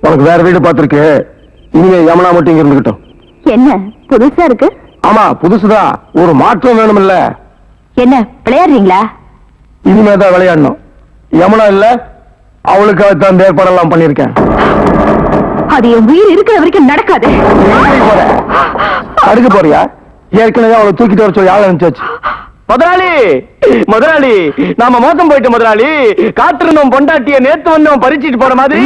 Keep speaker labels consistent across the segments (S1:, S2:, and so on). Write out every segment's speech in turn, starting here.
S1: உனக்கு வேற வீடு பார்த்திருக்கு. இனிமே யமுனா மட்டும் இங்க இருந்துகிட்டோம்.
S2: என்ன புதுசா இருக்கு?
S1: ஆமா புதுசுதான். ஒரு மாற்றம் வேணும் இல்ல?
S2: என்ன விளையாடுறீங்களா?
S1: இனிமேதான் விளையாடணும். யமுனா இல்ல, அவளுக்காக தான் ஏற்பாடெல்லாம் பண்ணிருக்கேன்.
S2: அது என் உயிர் இருக்கிற வரைக்கும் நடக்காது.
S1: அடுக்க போறியா? ஏற்கனவே அவளை தூக்கிட்டு வர சொல்லி ஆள் அனுப்பிச்சாச்சு.
S3: முதலாளி முதலாளி, நாம மோசம் போயிட்டு முதலாளி. காத்திருந்தோம் பொண்டாட்டிய நேத்து வந்தோம் பறிச்சிட்டு போற மாதிரி.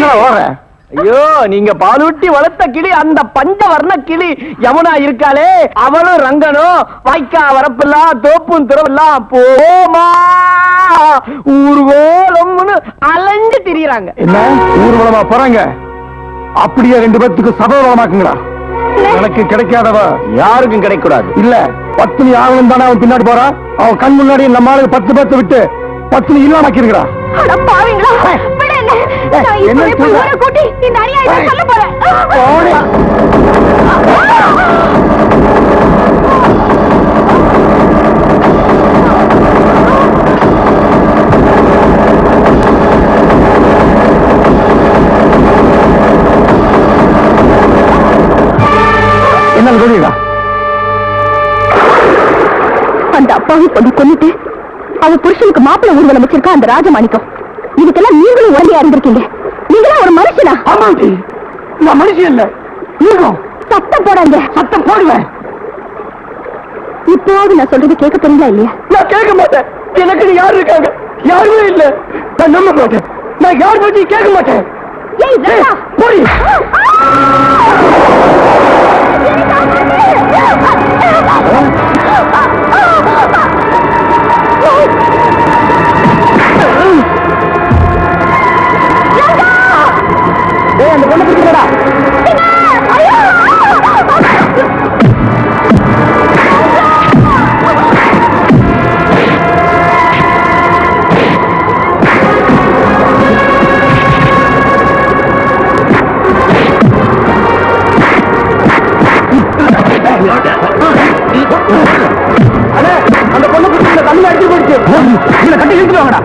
S3: ஐயோ, நீங்க பாலூட்டி வளர்த்த கிளி, அந்த பஞ்சவர்ண கிளி யமுனா இருக்காளே, அவளும் ரங்கனும் வாய்க்கா வரப்பெல்லாம் தோப்பும் திறவெல்லாம் போமா ஊர்வலம்னு அலைஞ்சு திரியறாங்க.
S1: என்ன ஊர்வலமா போறாங்க? அப்படியே 2 பேத்துக்கு சபவலமாக்குங்கடா. எனக்கு கிடைக்காதவ
S3: யாருக்கும் கிடைக்கூடாது.
S1: இல்ல, பத்னி ஆகணும் தானே அவன் பின்னாடி போறான். அவன் கண் முன்னாடி நம்ம ஆளுக்கு 10 பேர்த்து விட்டு பத்னி இல்லாமக்கிறா.
S2: என்ன கூட்டி இந்த அநியாயத்தை சொல்ல போறேன்.
S1: என்ன சொல்லிடா?
S2: அந்த அப்பாவை பொண்ணு கொண்டுட்டு அவ புருஷனுக்கு மாப்பிள்ளை ஊர்வலம் வச்சிருக்கா அந்த ராஜமாணிக்கம். இதுக்கெல்லாம் நீங்களும் உடனே இருந்திருக்கீங்க. நீங்களும் ஒரு மனுஷனா?
S1: ஆமாண்டி, நான் மனுஷன் இல்ல.
S2: சத்தம் போடாங்க.
S1: சத்தம் போடுவேன்.
S2: இப்போது நான் சொல்றது கேட்க தெரியுங்களா இல்லையா?
S1: நான் கேட்க மாட்டேன். எனக்கு யாரு இருக்காங்க? யாருமே இல்ல. நான் நம்ப மாட்டேன். நான் யார் பத்தி கேட்க மாட்டேன். போய் அந்த பொண்ணு பிடிக்கிறா. அந்த பொண்ணு பிடிச்ச கண்ணு அடிச்சு போயிடுச்சு. கட்டி இழுத்துட்டு வாங்கடா.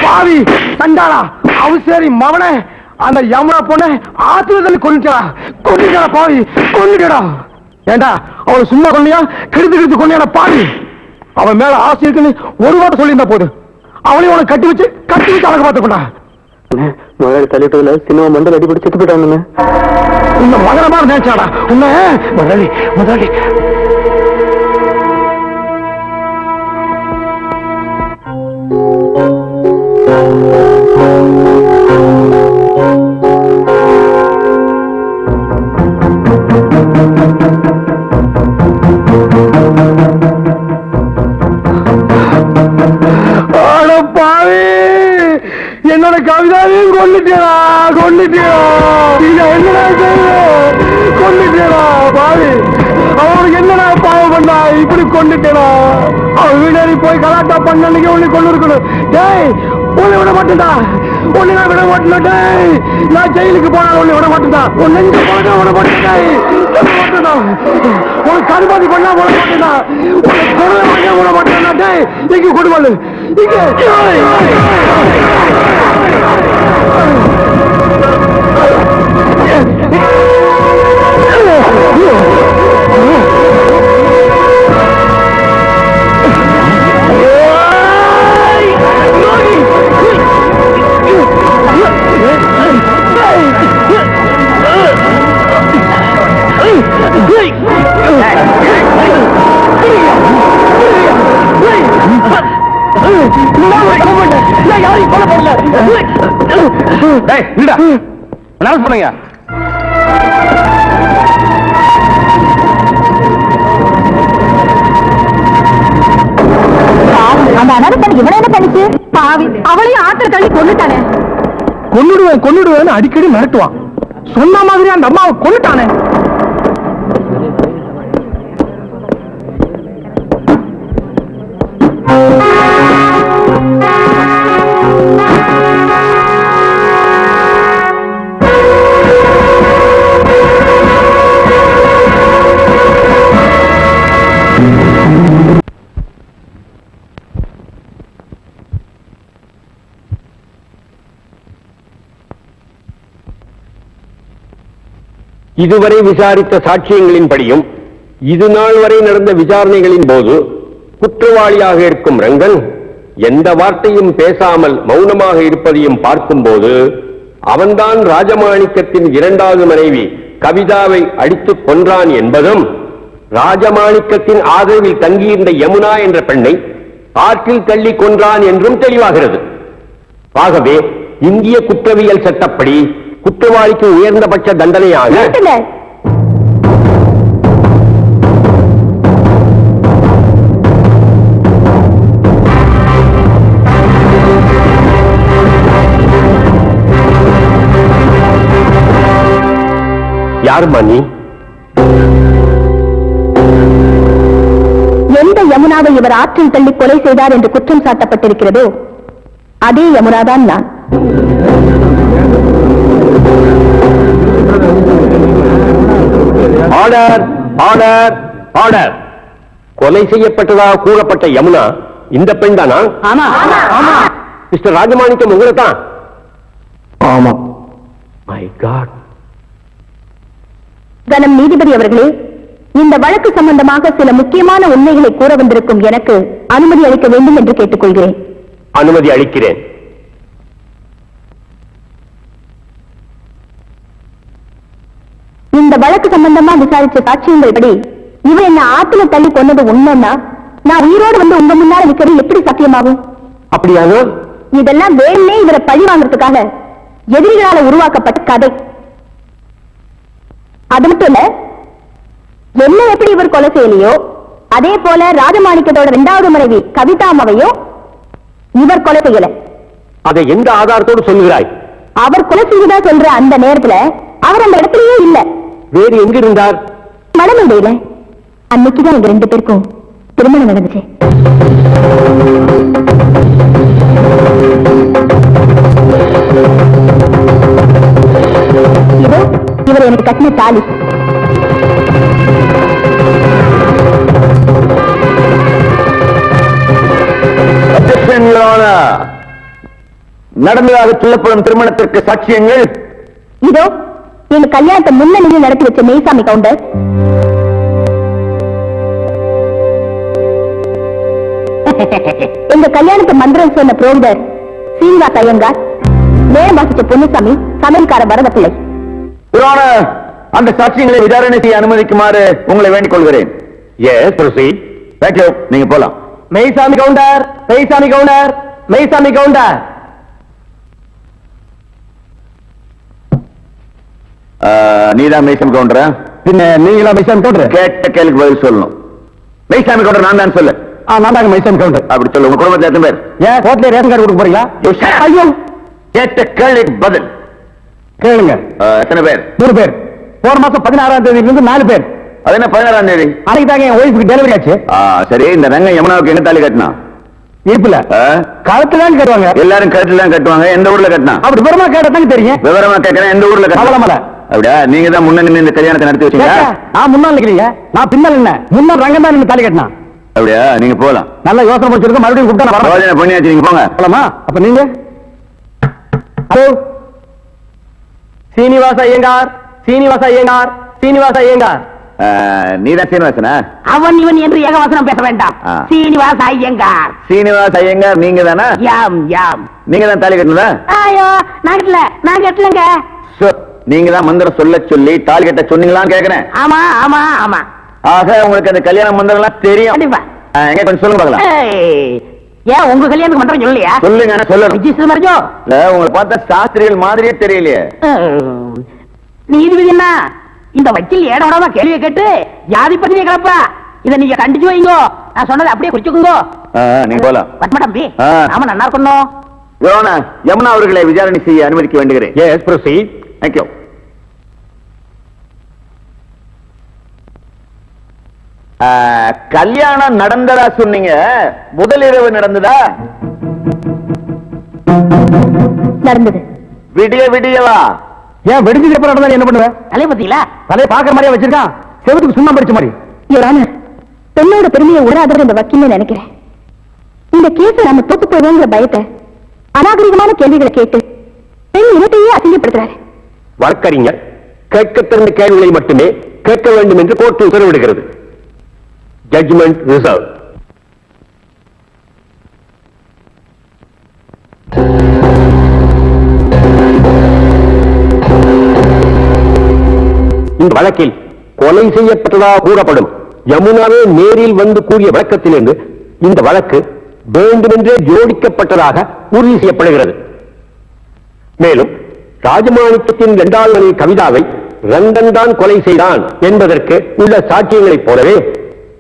S1: பாவி சண்டாளா, அவசரி மவனே, அந்த யமுனா பொண்ணை ஆத்துவதில் கொண்டுட்டா. பாவி கொண்டுடா. ஏண்டா அவளை சும்மா கொண்டியா? கிடுத்து கொண்டியா பாவி? அவன் மேல ஆசை இருக்குன்னு ஒரு வார்த்தை சொல்லியிருந்தா போது. அவளையும் உனக்கு கட்டி வச்சு அழகு பார்த்துக்கொண்டா.
S3: முதலாளி தள்ளிட்டதுல சினிமா மண்டல் அடிபடி செத்து போயிட்டாங்க.
S1: உன்னை மகனமா நினைச்சாடா உன்னை. முதலாளி முதலாளி என்னோட கவிதாவையும் கொண்டுட்டேடா. என்னடா கொண்டுட்டேடா பாவி. அவனுக்கு என்னடா பாவம் பண்ணா? இப்படி கொண்டுட்டேடா. அவன் வீடேறி போய் கலாட்டா பண்ணி உன்னை கொண்டு இருக்கணும். டேய், உன்னை விட மாட்டேன்டா. உன்னை நான் விட மாட்டேன். டேய், நான் ஜெயிலுக்கு போனா உன்னை விட மாட்டேன்டா. உன் நெஞ்சு போனா விட மாட்டேன். உனக்கு கருமாதி பண்ணா விட மாட்டேன்டா. உனக்கு குரலை பண்ணா விட மாட்டேன்டா. டேய், இங்க கொடுவாள் இங்க. பண்ணுங்க.
S2: அந்த அனர்த்தம் இவனை என்ன பண்ணிச்சு? பாவி, அவளையும் ஆத்திர தள்ளி கொண்டுட்டானே.
S1: கொன்னுடுவேன்னு அடிக்கடி மிரட்டுவான். சொன்ன மாதிரி அந்த அம்மாவை கொண்டுட்டானே.
S4: இதுவரை விசாரித்த சாட்சியங்களின்படியும் இது நாள் வரை நடந்த விசாரணைகளின் போது குற்றவாளியாக இருக்கும் ரங்கன் எந்த வார்த்தையும் பேசாமல் மௌனமாக இருப்பதையும் பார்க்கும்போது அவன்தான் ராஜமாணிக்கத்தின் இரண்டாவது மனைவி கவிதாவை அடித்துக் கொன்றான் என்பதும் ராஜமாணிக்கத்தின் ஆதரவில் தங்கியிருந்த யமுனா என்ற பெண்ணை ஆற்றில் தள்ளி கொன்றான் என்றும் தெளிவாகிறது. ஆகவே இந்திய குற்றவியல் சட்டப்படி குற்றவாளிக்கு உயர்ந்தபட்ச தண்டனையாக யாருமா நீ?
S2: எந்த யமுனாவை இவர் ஆற்றில் தள்ளி கொலை செய்தார் என்று குற்றம் சாட்டப்பட்டிருக்கிறதோ அதே யமுனாதான் நான்.
S4: Order, order, order. கொலை செய்யப்பட்டதாக கூறப்பட்ட யமுனா இந்த பெண் தானா? மிஸ்டர் ராஜமாணிக்கம் உங்களை தான்?
S1: ஆமா.
S4: My God.
S2: கனம் நீதிபதி அவர்களே, இந்த வழக்கு சம்பந்தமாக சில முக்கியமான உண்மைகளை கூற வந்திருக்கும் எனக்கு அனுமதி அளிக்க வேண்டும் என்று கேட்டுக்கொள்கிறேன்.
S4: அனுமதி அளிக்கிறேன்.
S2: இந்த வழக்கு சம்பந்தமா விசாரிச்ச சாட்சியங்கள் படி இவன் என்ன ஆத்துல தள்ளி கொன்னது உண்மைன்னா நான் உயிரோடு வந்து உங்க முன்னால நிக்கிறது எப்படி சத்தியமாகும்?
S4: அப்படியானோ?
S2: இதெல்லாம் வேணே இவரை பழி வாங்கறதுக்காக எதிரிகளால உருவாக்கப்பட்ட கதை. அது மட்டும் இல்ல, என்ன எப்படி இவர் கொலை செய்யலையோ அதே போல ராஜமாணிக்கத்தோட இரண்டாவது மனைவி கவிதாமாவையும் இவர் கொலை செய்யல.
S4: அதை எந்த ஆதாரத்தோடு சொல்லுகிறாய்?
S2: அவர் கொலை செய்ததா சொல்ற அந்த நேரத்துல அவர் அந்த இடத்துலயே இல்ல.
S4: வேறு எங்க இருந்தார்?
S2: மடமேடையில. அன்னைக்குதான் எங்க 2 பேருக்கும் திருமணம் நடந்துச்சு. இதோ இவர் எனக்கு கட்டின தாலி.
S4: நடந்ததாக சொல்லப்படும் திருமணத்திற்கு சாட்சியங்கள்
S2: இதோ எங்க கல்யாணத்தை முன்னணியில் நடத்தி வச்ச மெய்சாமி கவுண்டர், எங்க கல்யாணத்தை மந்திரம் சொன்ன புரோகிதர் சீனிவாச ஐயங்கார், நேரம் வாசிச்ச பொன்னுசாமி, சமையல்கார வரதப்பிள்ளை.
S4: அந்த சாட்சியங்களை விசாரணை செய்ய அனுமதிக்குமாறு உங்களை வேண்டிக் கொள்கிறேன். நீங்க போலாம்.
S3: மெய்சாமி கவுண்டர், மெய்சாமி கவுண்டர், மெய்சாமி கவுண்டர்.
S4: நீதான் மெய்சாமி கவுண்டரா?
S1: பின்ன நீங்களா மைசாமி கவுண்டர்?
S4: கேட்ட கேள்விக்கு பதில் சொல்லணும். மெய்சாமி கவுண்டர் நான் தான் சொல்லு.
S1: நான் தாங்க மைசாமி கவுண்டர்.
S4: அப்படி சொல்லு. உங்க குடும்பத்தில் எத்தனை பேர்?
S1: ஏன் கோர்ட்ல ரேஷன் கார்டு கொடுக்க போறீங்களா?
S4: ஐயோ, கேட்ட கேள்விக்கு பதில்
S1: கேளுங்க.
S4: எத்தனை பேர்?
S1: 3 பேர். போன மாசம் 16ஆம் தேதியில இருந்து 4 பேர்.
S4: அது என்ன 16ஆம் தேதி?
S1: அன்னைக்கு தாங்க என் ஒய்ஃபுக்கு டெலிவரி ஆச்சு.
S4: சரி, இந்த ரங்க யமுனாவுக்கு என்ன தாலி கட்டினா?
S1: இருப்புல கழுத்துல கட்டுவாங்க.
S4: எல்லாரும் கழுத்துல தான் கட்டுவாங்க. எந்த ஊர்ல கட்டினா?
S1: அப்படி விவரமா கேட்டதாங்க தெரியும்.
S4: விவரமா கேட்கிறேன். எந்த ஊர்ல கட்டலாமல? அப்படியா? நீங்க தான் முன்ன இந்த கல்யாணத்தை நடத்தி வச்சீங்க.
S1: நான் முன்னாள் நிக்கிறீங்க, நான் பின்னால் என்ன? முன்னாள் ரங்கம் தான் தாலி கட்டினா.
S4: அப்படியா? நீங்க போலாம்.
S1: நல்ல யோசனை முடிச்சிருக்க. மறுபடியும் கூப்பிட்டா
S4: பண்ணியாச்சு. நீங்க போங்க.
S1: போலாமா? அப்ப நீங்க ஹலோ
S3: சீனிவாச ஐயங்கார், சீனிவாச ஐயங்கார், சீனிவாச ஐயங்கார்.
S4: நீதான் சீனிவாசனா?
S2: அவன் இவன் என்று ஏகவசனம் பேச வேண்டாம். சீனிவாச ஐயங்கார்.
S4: சீனிவாச ஐயங்கார் நீங்க தானா?
S2: யாம் யாம்.
S4: நீங்க தான் தாலி கட்டினதா?
S2: ஐயோ, நான் கட்டலங்க.
S4: நீங்க தான் மந்திரம் சொல்ல சொல்லி தாலி கட்ட சொன்னீங்களான்னு கேக்குறேன்.
S2: ஆமா ஆமா ஆமா.
S4: ஆக உங்களுக்கு அந்த கல்யாண மந்திரம் எல்லாம் தெரியும்.
S2: கண்டிப்பா.
S4: எங்க கொஞ்சம் சொல்லுங்க பார்க்கலாம்.
S2: ஏன் உங்க கல்யாணத்துக்கு மந்திரம் சொல்லலையா?
S4: சொல்லுங்க. சொல்லணும்.
S2: இல்ல,
S4: உங்களை பார்த்தா சாஸ்திரிகள் மாதிரியே தெரியலையே.
S2: நீதிபதி என்ன இந்த வக்கீல் ஏடோடமா கேள்வியை கேட்டு ஜாதி பத்திரிகை கிளப்பா. இதை நீங்க கண்டிச்சு வைங்கோ. நான் சொன்னதை அப்படியே குறிச்சுக்குங்கோ.
S4: நீங்க போலாம்.
S2: பத்மா தம்பி, நாம நல்லா இருக்கணும்.
S4: யமுனா அவர்களை விசாரணை செய்ய அனுமதிக்க வேண்டுகிறேன். Yes, proceed. Thank you. கல்யாணம் நடந்ததா சொன்னீங்க, முதலிரவு நடந்ததா?
S2: நடந்தது.
S4: விடியவா?
S1: ஏன் வெடிஞ்சது எப்ப நடந்தா என்ன பண்ணுவேன்?
S2: தலைய பத்தியில
S1: தலையை பாக்குற மாதிரியா வச்சிருக்கான்? செவத்துக்கு சும்மா படிச்ச மாதிரி.
S2: பெண்ணோட பெருமையை உணராதவர் இந்த வக்கீல்னு நினைக்கிறேன். இந்த கேஸ நம்ம தோத்து போவோங்கிற பயத்தை அநாகரிகமான கேள்விகளை கேட்டு பெண் இனத்தையே அசிங்கப்படுத்துறாரு.
S4: வழக்கறிஞர் கேட்கத்திறந்த கேள்விகளை மட்டுமே கேட்க வேண்டும் என்று கோர்ட்டு உத்தரவிடுகிறது. Judgement reserve. இந்த வழக்கில் கொலை செய்யப்பட்டதாக கூறப்படும் யமுனாவே நேரில் வந்து கூறிய விளக்கத்திலிருந்து இந்த வழக்கு வேண்டுமென்றே ஜோடிக்கப்பட்டதாக உறுதி செய்யப்படுகிறது. மேலும் ராஜமாணிக்கத்தின் இரண்டாவது மனைவி கவிதாவை ரங்கன் தான் கொலை செய்தான் என்பதற்கு உள்ள சாட்சியங்களைப் போலவே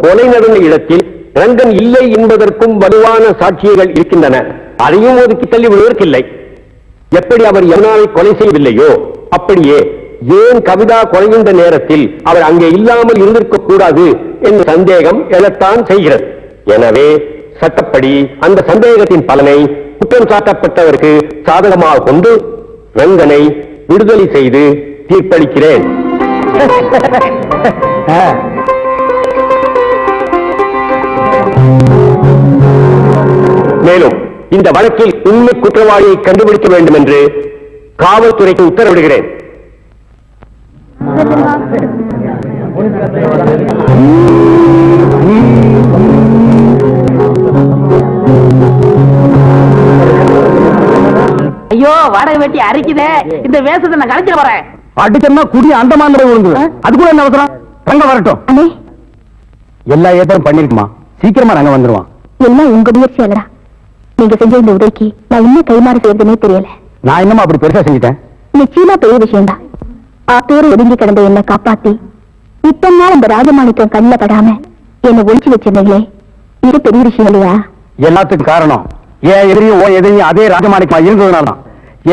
S4: கொலை நடந்த இடத்தில் ரங்கன் இல்லை என்பதற்கும் வலுவான சாட்சியங்கள் இருக்கின்றன. அதையும் ஒதுக்கி தள்ளி விடுவதற்கில்லை. எப்படி அவர் யமுனாவை கொலை செய்யவில்லையோ அப்படியே ஏன் கவிதா கொலைகின்ற நேரத்தில் அவர் அங்கே இல்லாமல் இருந்திருக்க கூடாது என்ற சந்தேகம் எழத்தான் செய்கிறது. எனவே சட்டப்படி அந்த சந்தேகத்தின் பலனை குற்றம் சாட்டப்பட்டவருக்கு சாதகமாக கொண்டு ரங்கனை விடுதலை செய்து தீர்ப்பளிக்கிறேன். மேலும் இந்த வழக்கில் உண்மை குற்றவாளியை கண்டுபிடிக்க வேண்டும் என்று காவல்துறைக்கு உத்தரவிடுகிறேன்.
S5: ஐயோ வாடகை வெட்டி அரிக்குதே, இந்த வேஷத்தை நான் கலைச்சிட வரேன்.
S1: அடிச்சா குடி அந்த மாதிரி விழுந்து அது கூட என்ன அவசரம்? ரங்க வரட்டும்.
S2: அண்ணே,
S1: எல்லா ஏற்பாடும் பண்ணிருக்குமா, சீக்கிரமா ரங்க வந்துருவான்.
S2: எல்லாம் உங்க முயற்சி அல்லடா. நீங்க செஞ்ச இந்த உதவிக்கு நான் இன்னும் கைமாறு செய்யறதுனே தெரியல.
S1: நான் என்னமா அப்படி பெருசா செஞ்சுட்டேன்?
S2: நிச்சயமா பெரிய விஷயம்தான். பேரு ஒதுங்கி கிடந்த என்னை காப்பாத்தி இத்தனை நாள் அந்த ராஜமாணிக்கம் கண்ணில் படாம என்னை ஒழிச்சு வச்சிருந்தீங்களே, இது பெரிய விஷயம் இல்லையா?
S1: எல்லாத்துக்கும் காரணம் என் எதிரியும் ஓ எதிரியும் அதே ராஜமாணிக்கமா இருந்ததுனால தான்.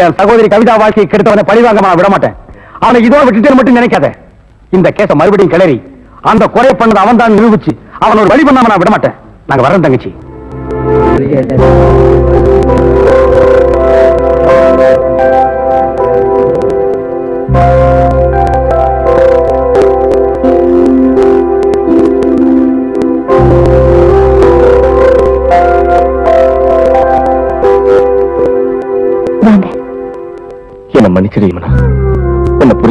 S1: என் சகோதரி கவிதா வாழ்க்கையை கெடுத்தவனை பழிவாங்க நான் விட மாட்டேன். அவனை இதோட விட்டுட்டு மட்டும் நினைக்காத. இந்த கேஸ மறுபடியும் கிளறி அந்த கொலை பண்ணது அவன் தான் நிரூபிச்சு அவன் ஒரு வழி பண்ணாம நான் விட மாட்டேன். நாங்க வரோம் தங்கச்சி.
S4: என்ன மன்னிச்சிரு